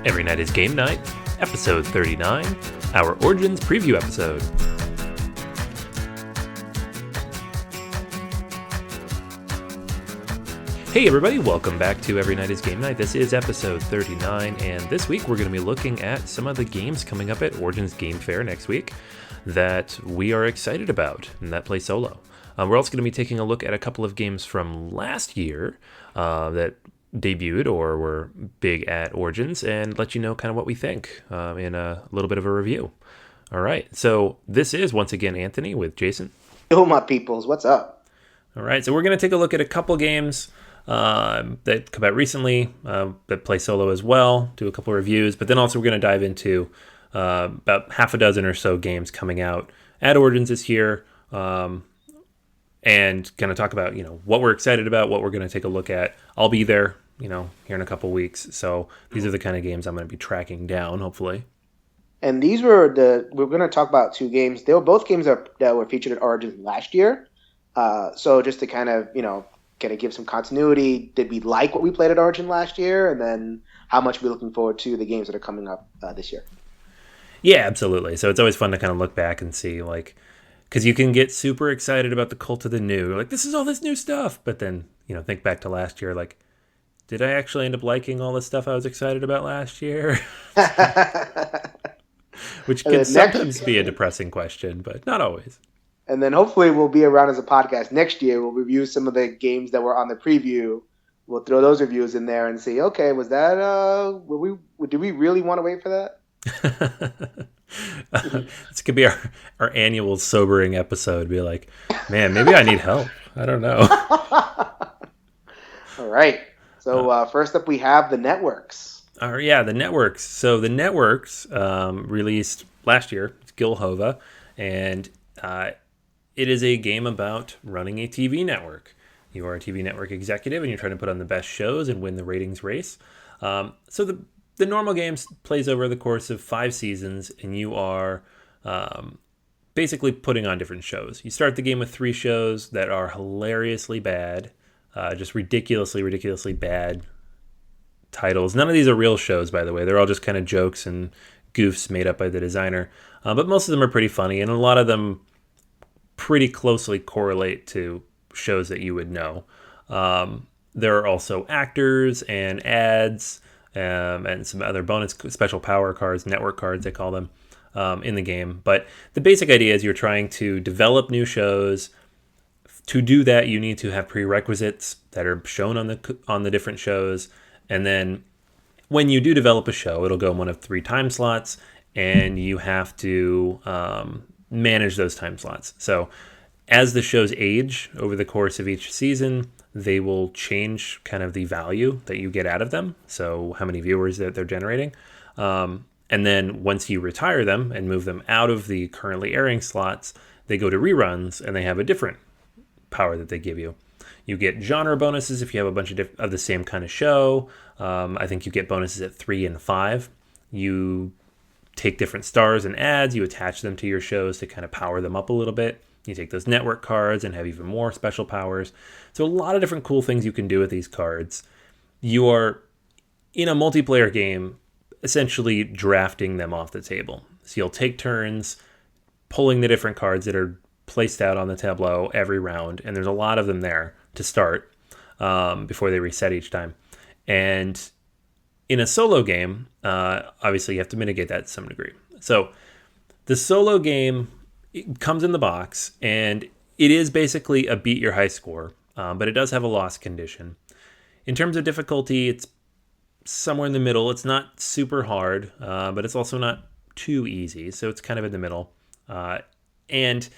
Every Night is Game Night, episode 39, our Origins preview episode. Hey everybody, welcome back to Every Night is Game Night. This is episode 39, and this week we're going to be looking at some of the games coming up at Origins Game Fair next week that we are excited about and that play solo. We're also going to be taking a look at a couple of games from last year that debuted or were big at Origins and let you know kind of what we think in a little bit of a review. All right, so this is once again Anthony with Jason. Yo, my peoples, what's up? All right, so we're going to take a look at a couple games that come out recently that play solo as well, do a couple of reviews, but then also we're going to dive into about half a dozen or so games coming out at Origins this year and kind of talk about, what we're excited about, what we're going to take a look at. I'll be there, here in a couple weeks. So these are the kind of games I'm going to be tracking down, hopefully. And these were we're going to talk about two games. They were both games that were featured at Origins last year. So just to kind of give some continuity, did we like what we played at Origin last year? And then how much we're looking forward to the games that are coming up this year? Yeah, absolutely. So it's always fun to kind of look back and see, because you can get super excited about the cult of the new. You're like, this is all this new stuff. But then, think back to last year, did I actually end up liking all the stuff I was excited about last year? Which can sometimes be a depressing question, but not always. And then hopefully we'll be around as a podcast next year. We'll review some of the games that were on the preview. We'll throw those reviews in there and see, okay, was that, did we really want to wait for that? This could be our annual sobering episode. Be like, man, maybe I need help. I don't know. All right. So first up, we have the networks. The networks. So the networks released last year. It's Gilhova, and it is a game about running a TV network. You are a TV network executive, and you're trying to put on the best shows and win the ratings race. So the normal game plays over the course of 5 seasons, and you are basically putting on different shows. You start the game with 3 shows that are hilariously bad, just ridiculously bad titles. None of these are real shows, by the way. They're all just kind of jokes and goofs made up by the designer. But most of them are pretty funny, and a lot of them pretty closely correlate to shows that you would know. There are also actors and ads, and some other bonus special power cards, network cards they call them, in the game. But the basic idea is you're trying to develop new shows. To do that, you need to have prerequisites that are shown on the different shows. And then when you do develop a show, it'll go in one of 3 time slots, and you have to manage those time slots. So as the shows age over the course of each season, they will change kind of the value that you get out of them. So how many viewers that they're generating. And then once you retire them and move them out of the currently airing slots, they go to reruns and they have a different power that they give you. You get genre bonuses if you have a bunch of the same kind of show. I think you get bonuses at 3 and 5. You take different stars and ads, you attach them to your shows to kind of power them up a little bit. You take those network cards and have even more special powers. So a lot of different cool things you can do with these cards. You are, in a multiplayer game, essentially drafting them off the table. So you'll take turns pulling the different cards that are placed out on the tableau every round, and there's a lot of them there to start before they reset each time. And in a solo game, obviously you have to mitigate that to some degree. So the solo game, it comes in the box, and it is basically a beat your high score, but it does have a loss condition. In terms of difficulty, it's somewhere in the middle. It's not super hard, but it's also not too easy, so it's kind of in the middle. And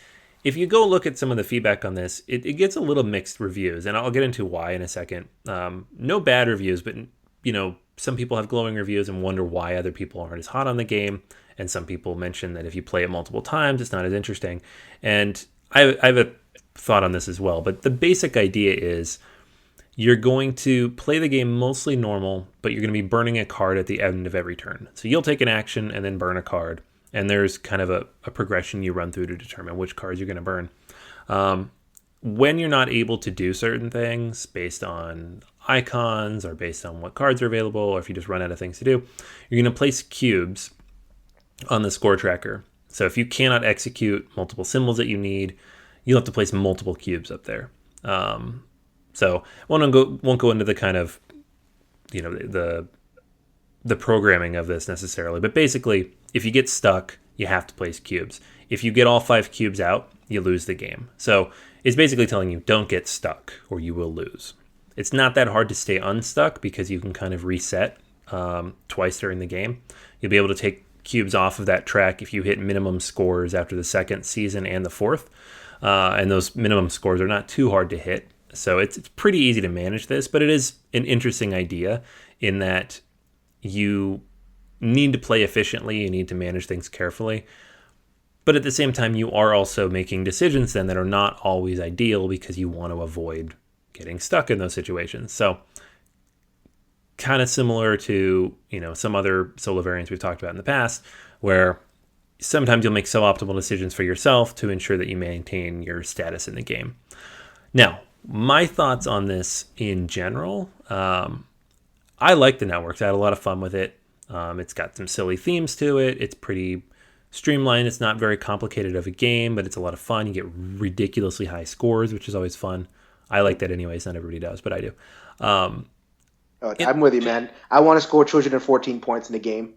if you go look at some of the feedback on this, it gets a little mixed reviews, and I'll get into why in a second. No bad reviews, but some people have glowing reviews and wonder why other people aren't as hot on the game. And some people mention that if you play it multiple times, it's not as interesting. And I have a thought on this as well. But the basic idea is you're going to play the game mostly normal, but you're going to be burning a card at the end of every turn. So you'll take an action and then burn a card. And there's kind of a progression you run through to determine which cards you're going to burn. When you're not able to do certain things based on icons or based on what cards are available, or if you just run out of things to do, you're going to place cubes on the score tracker. So if you cannot execute multiple symbols that you need, you'll have to place multiple cubes up there. So won't go into the kind of the programming of this necessarily, but basically, if you get stuck, you have to place cubes. If you get all 5 cubes out, you lose the game. So it's basically telling you don't get stuck or you will lose. It's not that hard to stay unstuck because you can kind of reset twice during the game. You'll be able to take cubes off of that track if you hit minimum scores after the second season and the fourth. And those minimum scores are not too hard to hit. So it's pretty easy to manage this, but it is an interesting idea in that you need to play efficiently, you need to manage things carefully. But at the same time, you are also making decisions then that are not always ideal because you want to avoid getting stuck in those situations. So kind of similar to, some other solo variants we've talked about in the past, where sometimes you'll make suboptimal decisions for yourself to ensure that you maintain your status in the game. Now, my thoughts on this in general, I like the networks. I had a lot of fun with it. It's got some silly themes to it. It's pretty streamlined. It's not very complicated of a game, but it's a lot of fun. You get ridiculously high scores, which is always fun. I like that anyways. Not everybody does, but I do. I'm with you, man. I want to score 214 points in the game.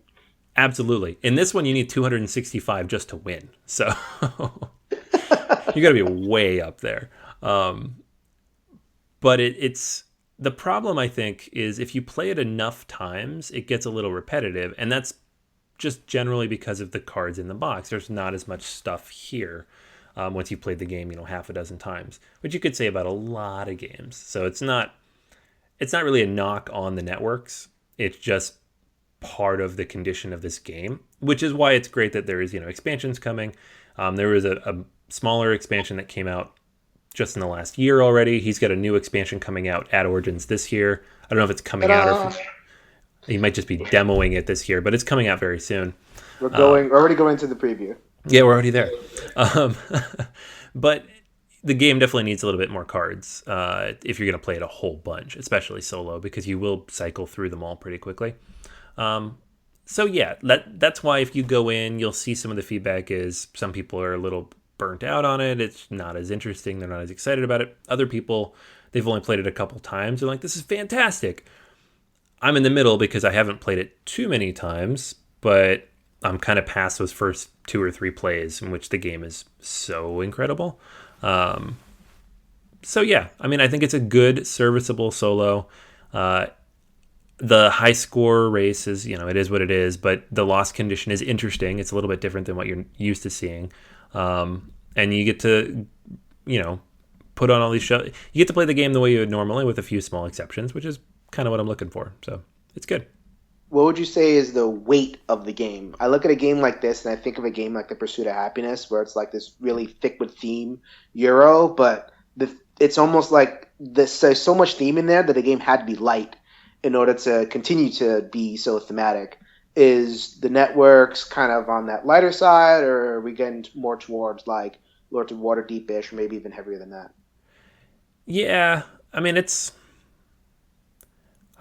Absolutely. In this one, you need 265 just to win. So you got to be way up there. But it's the problem, I think, is if you play it enough times, it gets a little repetitive. And that's just generally because of the cards in the box. There's not as much stuff here once you've played the game, half a dozen times, which you could say about a lot of games. So it's not really a knock on the networks. It's just part of the condition of this game, which is why it's great that there is, expansions coming. There was a smaller expansion that came out just in the last year already. He's got a new expansion coming out at Origins this year. I don't know if it's coming out or if he might just be demoing it this year, but it's coming out very soon. We're already going to the preview. Yeah, we're already there. But the game definitely needs a little bit more cards if you're going to play it a whole bunch, especially solo, because you will cycle through them all pretty quickly. So yeah, that's why if you go in, you'll see some of the feedback is some people are a little burnt out on it. It's not as interesting. They're not as excited about it. Other people, they've only played it a couple times. They're like, this is fantastic. I'm in the middle because I haven't played it too many times, but I'm kind of past those first 2 or 3 plays in which the game is so incredible. So yeah, I think it's a good, serviceable solo. The high score race is, it is what it is, but the loss condition is interesting. It's a little bit different than what you're used to seeing. And you get to, put on all these shows. You get to play the game the way you would normally with a few small exceptions, which is kind of what I'm looking for. So it's good. What would you say is the weight of the game? I look at a game like this and I think of a game like The Pursuit of Happiness, where it's like this really thick with theme Euro, but it's almost like there's so much theme in there that the game had to be light in order to continue to be so thematic. Is the networks kind of on that lighter side, or are we getting more towards like Lords of Waterdeep-ish, or maybe even heavier than that? Yeah, I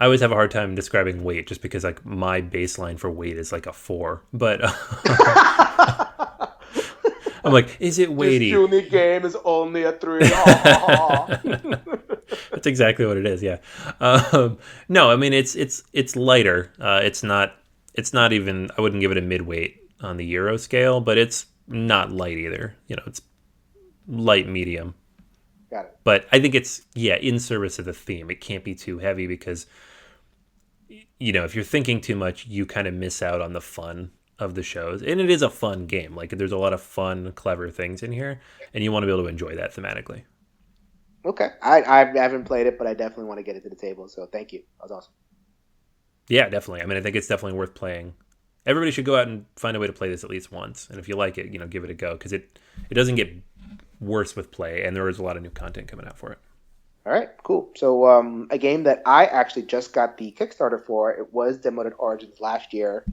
always have a hard time describing weight just because like my baseline for weight is like a 4, but I'm like, is it weighty? This unique game is only a 3. That's exactly what it is. Yeah. No, it's lighter. It's not even. I wouldn't give it a midweight on the Euro scale, but it's not light either. It's light medium. Got it. But I think it's in service of the theme. It can't be too heavy because if you're thinking too much, you kind of miss out on the fun of the shows. And it is a fun game. Like there's a lot of fun, clever things in here, and you want to be able to enjoy that thematically. Okay. I haven't played it, but I definitely want to get it to the table. So thank you. That was awesome. Yeah, definitely. I think it's definitely worth playing. Everybody should go out and find a way to play this at least once. And if you like it, give it a go because it doesn't get worse with play, and there is a lot of new content coming out for it. All right, cool. So a game that I actually just got the Kickstarter for, it was demoed at Origins last year,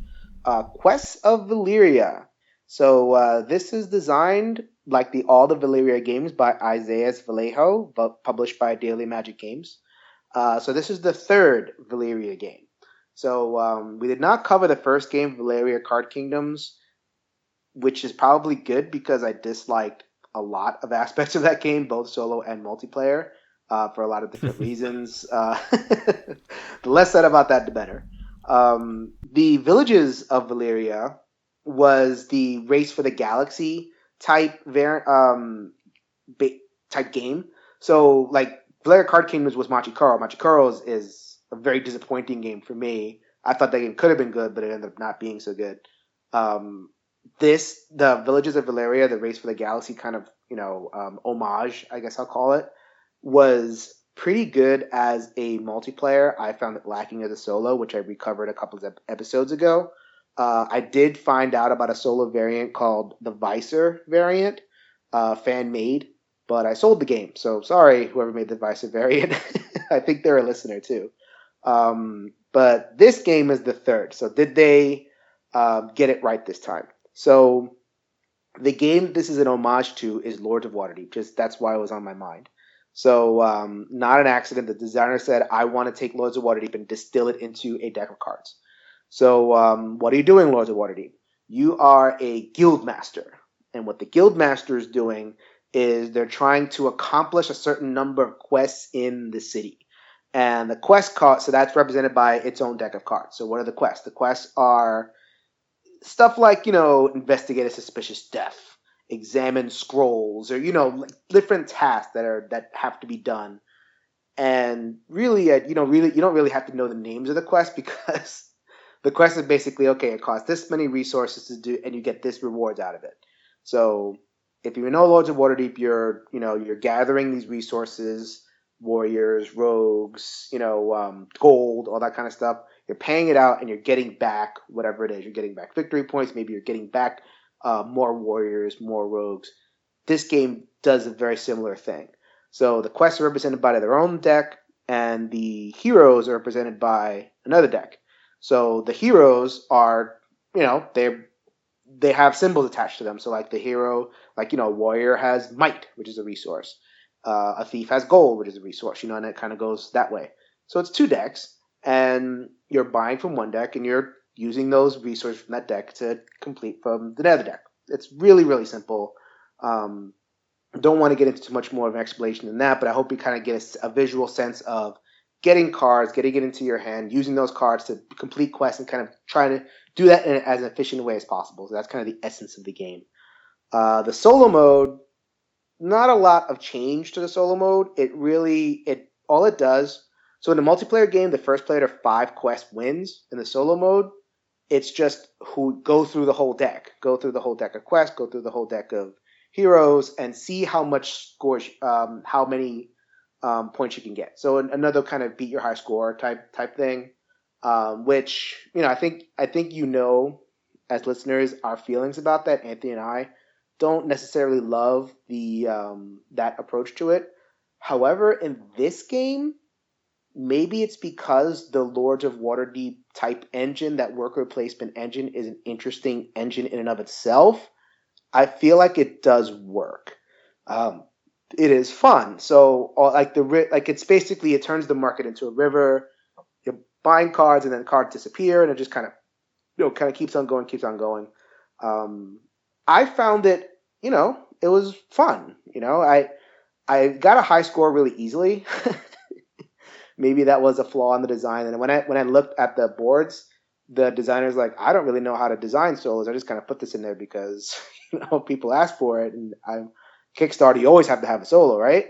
Quests of Valeria. So this is designed like all the Valeria games by Isaias Vallejo, published by Daily Magic Games. So this is the third Valeria game. So we did not cover the first game, Valeria Card Kingdoms, which is probably good because I disliked a lot of aspects of that game, both solo and multiplayer, for a lot of different reasons. The less said about that, the better. The Villages of Valeria was the Race for the Galaxy type type game. So like Valeria Card Kingdoms was Machikoro. Machikoro is a very disappointing game for me. I thought that game could have been good, but it ended up not being so good. Um, the Villages of Valeria, the Race for the Galaxy kind of homage, I guess I'll call it, was pretty good as a multiplayer. I found it lacking as a solo, which I recovered a couple of episodes ago. I did find out about a solo variant called the Vicer variant, fan made, but I sold the game. So sorry, whoever made the Vicer variant. I think they're a listener too. But this game is the third. So did they get it right this time? So the game this is an homage to is Lords of Waterdeep. Just that's why it was on my mind. So not an accident. The designer said, "I want to take Lords of Waterdeep and distill it into a deck of cards." So what are you doing, Lords of Waterdeep? You are a guild master, and what the guild master is doing is they're trying to accomplish a certain number of quests in the city. And the quest card, so that's represented by its own deck of cards. So what are the quests? The quests are stuff like investigate a suspicious death, examine scrolls, or like different tasks that have to be done. And really, really you don't really have to know the names of the quest because the quest is basically okay. It costs this many resources to do, and you get this rewards out of it. So if you know Lords of Waterdeep, you're gathering these resources, warriors, rogues, gold, all that kind of stuff. You're paying it out, and you're getting back whatever it is. You're getting back victory points. Maybe you're getting back more warriors, more rogues. This game does a very similar thing. So the quests are represented by their own deck, and the heroes are represented by another deck. So the heroes are, they have symbols attached to them. So like the hero, like a warrior has might, which is a resource. A thief has gold, which is a resource. And it kind of goes that way. So it's two decks, and you're buying from one deck, and you're using those resources from that deck to complete from the other deck. It's really really simple. Um, don't want to get into too much more of an explanation than that, but I hope you kind of get a visual sense of getting cards, getting it into your hand, using those cards to complete quests, and kind of trying to do that in as an efficient way as possible. So that's kind of the essence of the game. The solo mode, not a lot of change to the solo mode. It all it does. So in the multiplayer game, the first player to 5 quests wins. In the solo mode, it's just who go through the whole deck, go through the whole deck of quests, go through the whole deck of heroes, and see how much scores, how many points you can get. So another kind of beat your high score type thing, which I think as listeners our feelings about that. Anthony and I don't necessarily love the that approach to it. However, in this game, maybe it's because the Lords of Waterdeep type engine, that worker placement engine, is an interesting engine in and of itself. I feel like it does work. Um, it is fun. So, like it's basically it turns the market into a river. You're buying cards, and then cards disappear, and it just kind of keeps on going, keeps on going. Um, I found it, it was fun. I got a high score really easily. Maybe that was a flaw in the design. And when I looked at the boards, the designer's like, I don't really know how to design solos. I just kind of put this in there because people ask for it, and I'm Kickstarter. You always have to have a solo, right?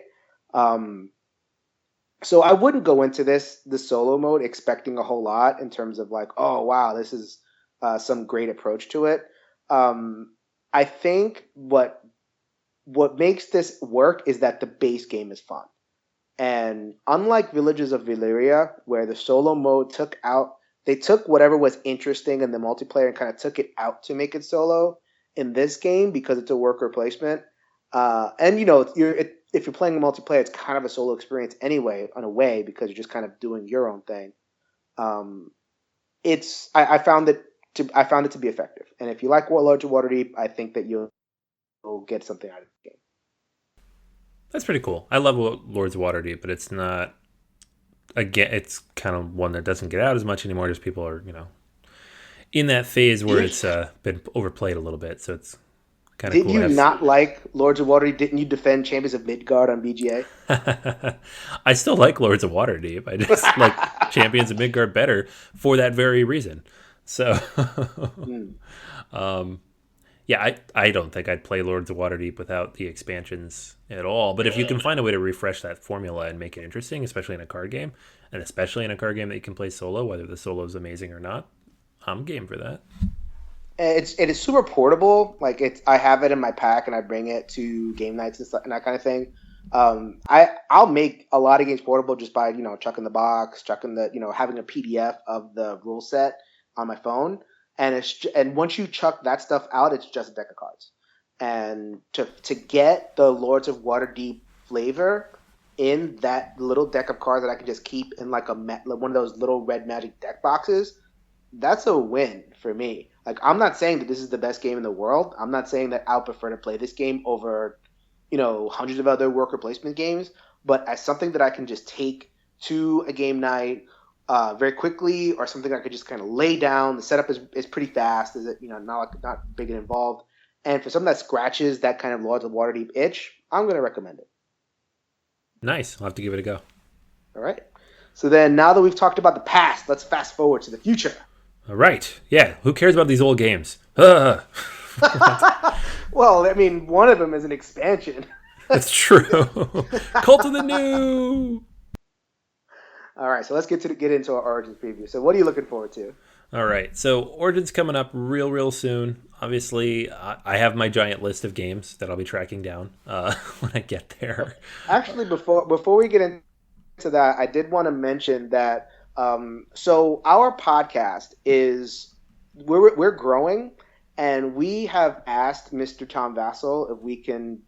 Um, so I wouldn't go into the solo mode expecting a whole lot in terms of like, oh wow, this is some great approach to it. Um, I think what makes this work is that the base game is fun. And unlike Villages of Valeria, where the solo mode they took whatever was interesting in the multiplayer and kind of took it out to make it solo. In this game, because it's a worker placement, and if you're playing a multiplayer, it's kind of a solo experience anyway, in a way, because you're just kind of doing your own thing. Um, I found it to be effective, and if you like Warlords of Waterdeep, I think that you'll get something out of the That's pretty cool. I love Lords of Waterdeep, but it's not again, it's kind of one that doesn't get out as much anymore. Just people are, in that phase where it's been overplayed a little bit. So it's kind of Did cool to you have. not like Lords of Waterdeep? Didn't you defend Champions of Midgard on BGA? I still like Lords of Waterdeep. I just like Champions of Midgard better for that very reason. So, Hmm. yeah, I don't think I'd play Lords of Waterdeep without the expansions at all. But if you can find a way to refresh that formula and make it interesting, especially in a card game, and especially in a card game that you can play solo, whether the solo is amazing or not, I'm game for that. It is super portable. Like I have it in my pack and I bring it to game nights and stuff and that kind of thing. I'll make a lot of games portable just by chucking the box, chucking the having a PDF of the rule set on my phone, and and once you chuck that stuff out, it's just a deck of cards. And to get the Lords of Waterdeep flavor in that little deck of cards that I can just keep in like one of those little red magic deck boxes, that's a win for me. Like, I'm not saying that this is the best game in the world. I'm not saying that I'll prefer to play this game over, hundreds of other worker placement games. But as something that I can just take to a game night very quickly, or something I could just kind of lay down. The setup is pretty fast. Is it not big and involved. And for something that scratches that kind of Lords of Waterdeep itch, I'm going to recommend it. Nice. I'll have to give it a go. All right. So then, now that we've talked about the past, let's fast forward to the future. All right. Yeah. Who cares about these old games? Ugh. Well, I mean, one of them is an expansion. That's true. Cult of the New. All right, so let's get into our Origins preview. So, what are you looking forward to? All right. So Origin's coming up real soon. Obviously, I have my giant list of games that I'll be tracking down when I get there. Actually, before we get into that, I did want to mention that. So our podcast is we're growing, and we have asked Mr. Tom Vassell if we can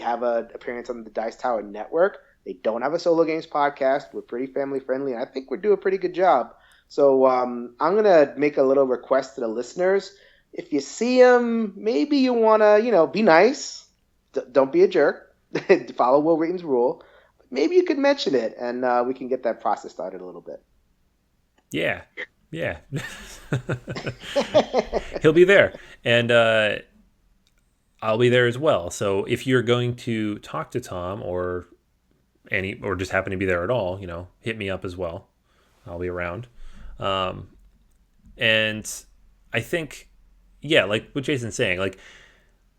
have an appearance on the Dice Tower Network. They don't have a solo games podcast. We're pretty family friendly, and I think we're doing a pretty good job. So I'm gonna make a little request to the listeners. If you see them, maybe you wanna be nice. Don't be a jerk. Follow Will Wheaton's rule. Maybe you could mention it, and we can get that process started a little bit. Yeah. He'll be there. And I'll be there as well. So if you're going to talk to Tom or just happen to be there at all, hit me up as well. I'll be around. And I think, yeah, like what Jason's saying, like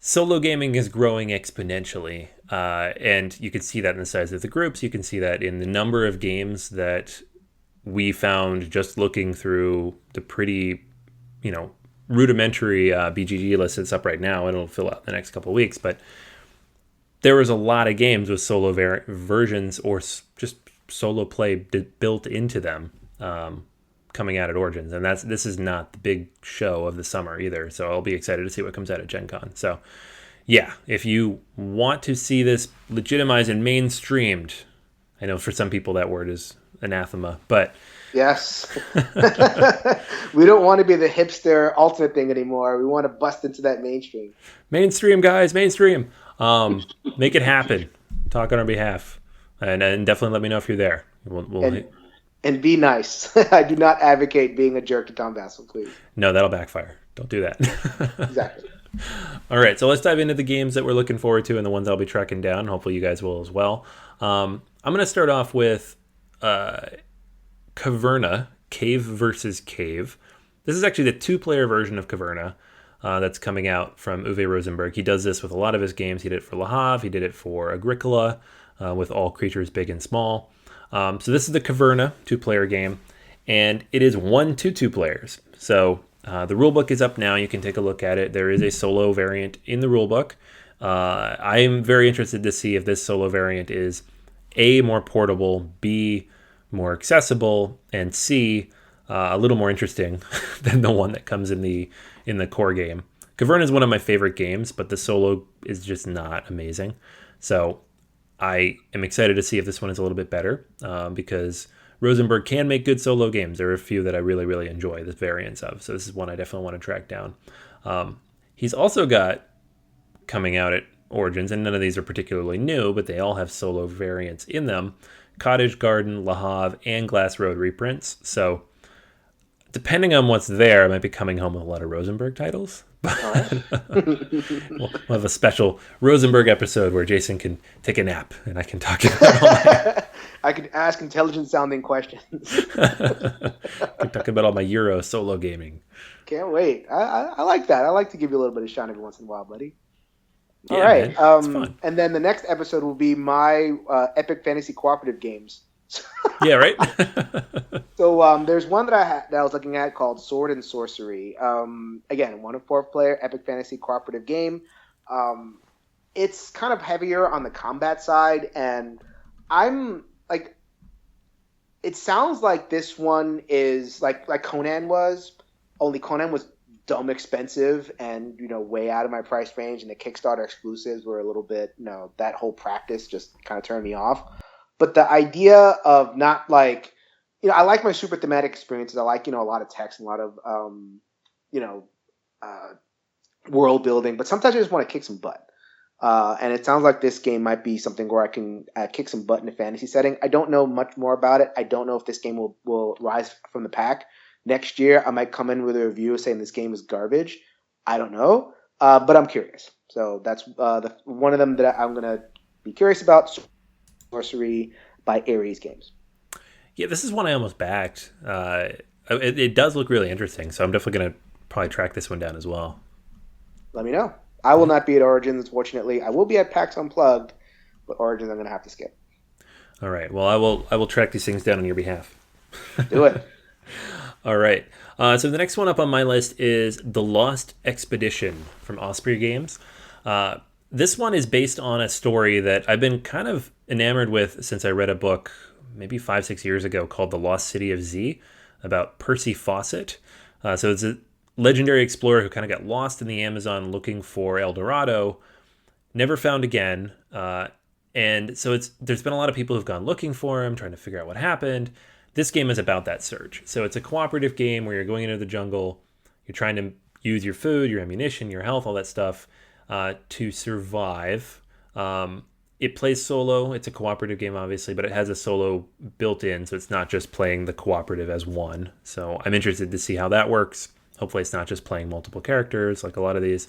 solo gaming is growing exponentially. And you can see that in the size of the groups. You can see that in the number of games that we found just looking through the pretty, rudimentary BGG list that's up right now. It'll fill out the next couple of weeks. But there was a lot of games with solo versions or just solo play built into them coming out at Origins. And this is not the big show of the summer either. So I'll be excited to see what comes out at Gen Con. So yeah, if you want to see this legitimized and mainstreamed, I know for some people that word is anathema, but yes. We don't want to be the hipster alternate thing anymore. We want to bust into that mainstream, guys, mainstream. Make it happen. Talk on our behalf, and definitely let me know if you're there. And be nice. I do not advocate being a jerk to Tom Vassell, please. No, that'll backfire. Don't do that. Exactly. All right, so let's dive into the games that we're looking forward to and the ones I'll be tracking down. Hopefully you guys will as well. I'm going to start off with Caverna, Cave versus Cave. This is actually the two-player version of Caverna that's coming out from Uwe Rosenberg. He does this with a lot of his games. He did it for Le Havre. He did it for Agricola with all creatures big and small. So this is the Caverna two-player game, and it is 1 to 2 players. So the rulebook is up now. You can take a look at it. There is a solo variant in the rulebook. I am very interested to see if this solo variant is A, more portable, B, more accessible, and C, a little more interesting than the one that comes in the core game. Caverna is one of my favorite games, but the solo is just not amazing. So I am excited to see if this one is a little bit better because Rosenberg can make good solo games. There are a few that I really, really enjoy the variants of. So this is one I definitely want to track down. He's also got coming out at Origins, and none of these are particularly new, but they all have solo variants in them. Cottage Garden, Le Havre, and Glass Road reprints. So depending on what's there, I might be coming home with a lot of Rosenberg titles. All right. We'll have a special Rosenberg episode where Jason can take a nap and I can talk about all my... I could ask intelligent sounding questions. I can talk about all my Euro solo gaming. Can't wait. I like that. I like to give you a little bit of shine every once in a while, buddy. All Yeah, right. man. It's fun. And then the next episode will be my epic fantasy cooperative games. Yeah, right? So there's one that I was looking at called Sword and Sorcery. Again, 1 to 4 player epic fantasy cooperative game. It's kind of heavier on the combat side, and I'm like, it sounds like this one is like Conan was, only Conan was dumb expensive and way out of my price range, and the Kickstarter exclusives were a little bit, that whole practice just kind of turned me off. But the idea of not like, I like my super thematic experiences. I like, a lot of text and a lot of, world building. But sometimes I just want to kick some butt. And it sounds like this game might be something where I can kick some butt in a fantasy setting. I don't know much more about it. I don't know if this game will rise from the pack. Next year, I might come in with a review saying this game is garbage. I don't know. But I'm curious. So that's one of them that I'm going to be curious about. Sorcery by Ares Games. Yeah, this is one I almost backed. It does look really interesting, so I'm definitely going to probably track this one down as well. Let me know. I will not be at Origins, unfortunately. I will be at PAX Unplugged, but Origins I'm going to have to skip. All right. Well, I will track these things down on your behalf. Do it. All right. So the next one up on my list is The Lost Expedition from Osprey Games. This one is based on a story that I've been kind of enamored with since I read a book maybe 5-6 years ago called The Lost City of Z about Percy Fawcett. So it's a legendary explorer who kind of got lost in the Amazon looking for El Dorado, never found again. And so there's been a lot of people who've gone looking for him, trying to figure out what happened. This game is about that search. So it's a cooperative game where you're going into the jungle, you're trying to use your food, your ammunition, your health, all that stuff to survive. It plays solo. It's a cooperative game, obviously, but it has a solo built in, so it's not just playing the cooperative as one. So I'm interested to see how that works. Hopefully it's not just playing multiple characters like a lot of these,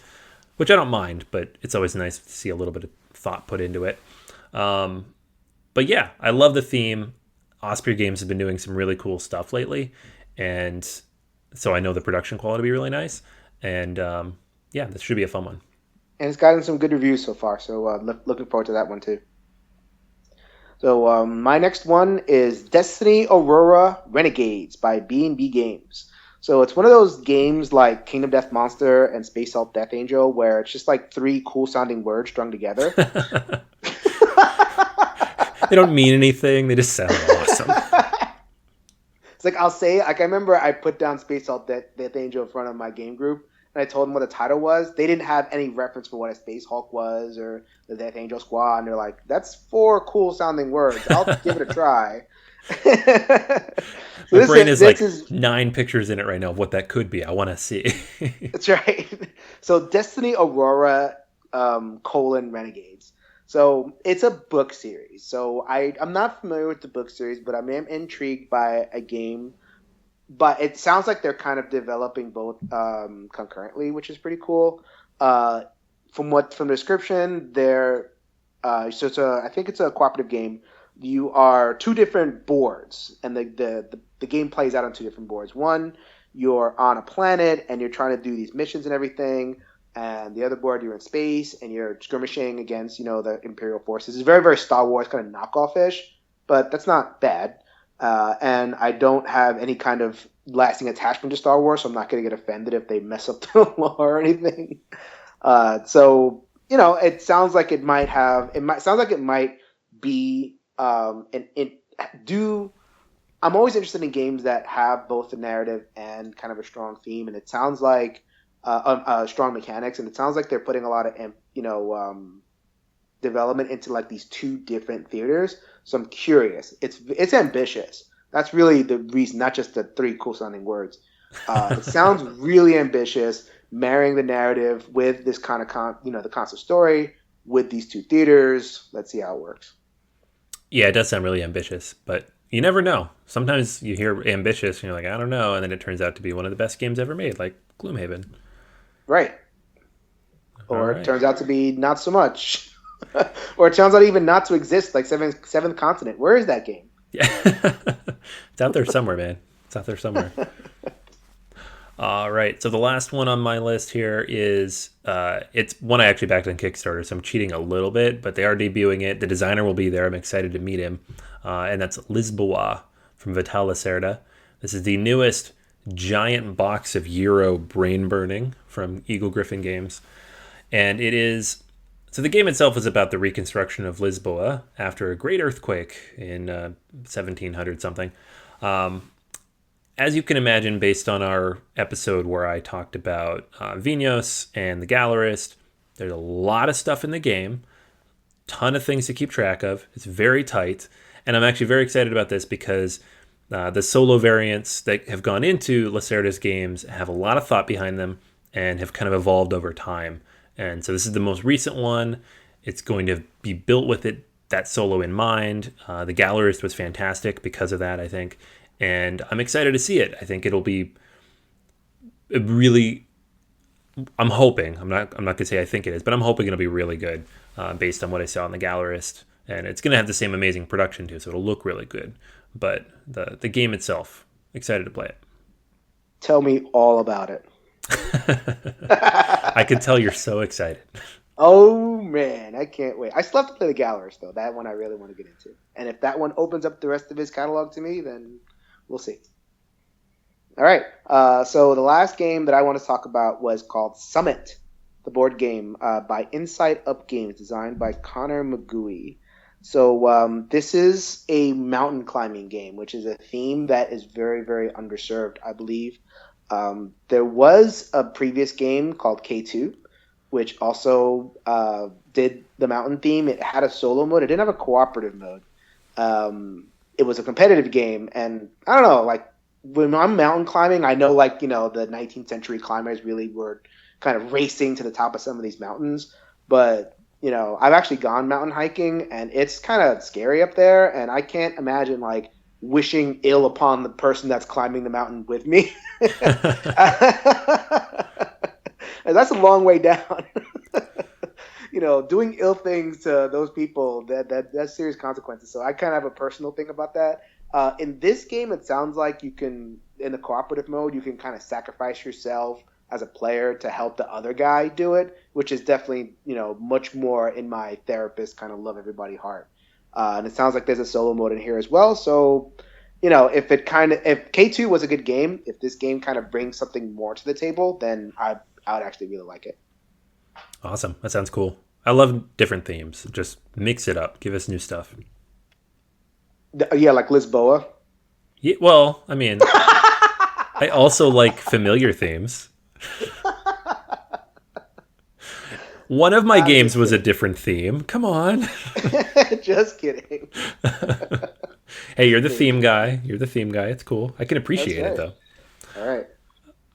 which I don't mind, but it's always nice to see a little bit of thought put into it. But yeah, I love the theme. Osprey Games has been doing some really cool stuff lately, and so I know the production quality will be really nice. And yeah, this should be a fun one. And it's gotten some good reviews so far, so looking forward to that one too. So my next one is Destiny Aurora Renegades by B&B Games. So it's one of those games like Kingdom Death Monster and Space Hulk Death Angel where it's just like 3 cool sounding words strung together. They don't mean anything. They just sound awesome. It's like I'll say, like I remember I put down Space Hulk Death Angel in front of my game group, and I told them what the title was. They didn't have any reference for what a Space Hulk was or the Death Angel Squad, and they're like, "That's 4 cool sounding words. I'll give it a try." My brain is 9 pictures in it right now of what that could be. I want to see. That's right. So Destiny Aurora Renegades. So it's a book series. So I'm not familiar with the book series, but I'm intrigued by a game. But it sounds like they're kind of developing both concurrently, which is pretty cool. From the description, I think it's a cooperative game. You are 2 different boards, and the game plays out on 2 different boards. One, you're on a planet, and you're trying to do these missions and everything. And the other board, you're in space, and you're skirmishing against, the Imperial forces. It's very, very Star Wars, kind of knockoff-ish, but that's not bad. And I don't have any kind of lasting attachment to Star Wars, so I'm not going to get offended if they mess up the lore or anything. So it sounds like it might be I'm always interested in games that have both a narrative and kind of a strong theme, and it sounds like strong mechanics, and it sounds like they're putting a lot of development into like these 2 different theaters. So I'm curious. It's ambitious. That's really the reason, not just the 3 cool sounding words. It sounds really ambitious, marrying the narrative with this kind of the concept story with these 2 theaters. Let's see how it works. Yeah, it does sound really ambitious, but you never know. Sometimes you hear ambitious and you're like, I don't know, and then it turns out to be one of the best games ever made, like Gloomhaven. Right. All Or it right. turns out to be not so much. Or it turns out even not to exist, like Seventh Continent. Where is that game? Yeah. It's out there somewhere, man. It's out there somewhere. All right. So the last one on my list here is it's one I actually backed on Kickstarter, so I'm cheating a little bit, but they are debuting it. The designer will be there. I'm excited to meet him. And that's Lisboa from Vital Lacerda. This is the newest giant box of Euro brain burning from Eagle Griffin Games. And it is. So the game itself is about the reconstruction of Lisboa after a great earthquake in 1700 something. As you can imagine, based on our episode where I talked about Vinos and the Gallerist, there's a lot of stuff in the game, ton of things to keep track of. It's very tight, and I'm actually very excited about this because the solo variants that have gone into Lacerda's games have a lot of thought behind them and have kind of evolved over time. And so this is the most recent one. It's going to be built with that solo in mind. The Gallerist was fantastic because of that, I think. And I'm excited to see it. I think it'll be really. I'm hoping. I'm not going to say I think it is, but I'm hoping it'll be really good based on what I saw in the Gallerist. And it's going to have the same amazing production too, so it'll look really good. But the game itself, excited to play it. Tell me all about it. I can tell you're so excited. Oh man, I can't wait. I still have to play the Gallerist though. That one I really want to get into. And if that one opens up the rest of his catalog to me, then we'll see. All right. So the last game that I want to talk about was called Summit, the board game by Inside Up Games, designed by Connor McGooey. So this is a mountain climbing game, which is a theme that is very, very underserved, I believe. There was a previous game called K2, which also did the mountain theme. It had a solo mode. It didn't have a cooperative mode. It was a competitive game, and I don't know, like when I'm mountain climbing, I know like, the 19th century climbers really were kind of racing to the top of some of these mountains, but I've actually gone mountain hiking and it's kind of scary up there, and I can't imagine like wishing ill upon the person that's climbing the mountain with me. And that's a long way down. Doing ill things to those people, that's serious consequences. So I kind of have a personal thing about that. In this game, it sounds like you can, in the cooperative mode, you can kind of sacrifice yourself as a player to help the other guy do it, which is definitely, much more in my therapist kind of love everybody heart. And it sounds like there's a solo mode in here as well. So, if K2 was a good game, if this game kind of brings something more to the table, then I would actually really like it. Awesome. That sounds cool. I love different themes. Just mix it up. Give us new stuff. Yeah, like Lisboa. Yeah, well, I mean, I also like familiar themes. One of my games was a different theme. Come on. Just kidding. Hey, you're the theme guy. You're the theme guy. It's cool. I can appreciate it, though. All right.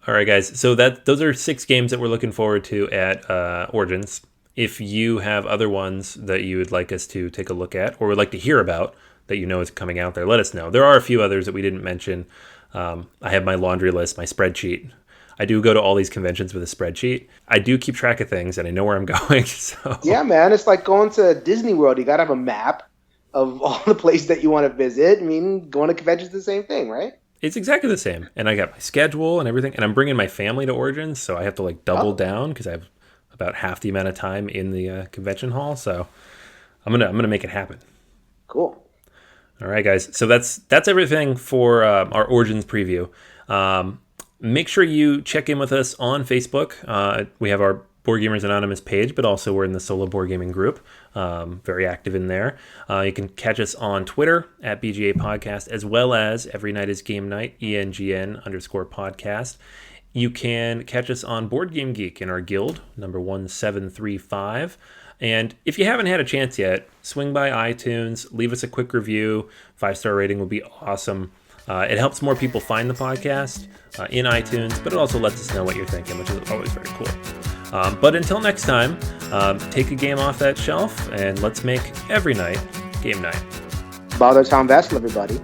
All right, guys. So those are 6 games that we're looking forward to at Origins. If you have other ones that you would like us to take a look at or would like to hear about that is coming out there, let us know. There are a few others that we didn't mention. I have my laundry list, my spreadsheet. I do go to all these conventions with a spreadsheet. I do keep track of things, and I know where I'm going. So yeah, man. It's like going to Disney World. You got to have a map of all the places that you want to visit. I mean, going to conventions is the same thing, right? It's exactly the same. And I got my schedule and everything. And I'm bringing my family to Origins, so I have to like double down because I have about half the amount of time in the convention hall. So I'm gonna make it happen. Cool. All right, guys. So that's everything for our Origins preview. Make sure you check in with us on Facebook. We have our Board Gamers Anonymous page, but also we're in the solo board gaming group. Very active in there. You can catch us on Twitter at BGA Podcast, as well as Every Night is Game Night, ENGN_podcast. You can catch us on Board Game Geek in our guild, number 1735. And if you haven't had a chance yet, swing by iTunes, leave us a quick review. 5-star rating would be awesome. It helps more people find the podcast in iTunes, but it also lets us know what you're thinking, which is always very cool. But until next time, take a game off that shelf and let's make every night game night. Bother Town Vessel, everybody.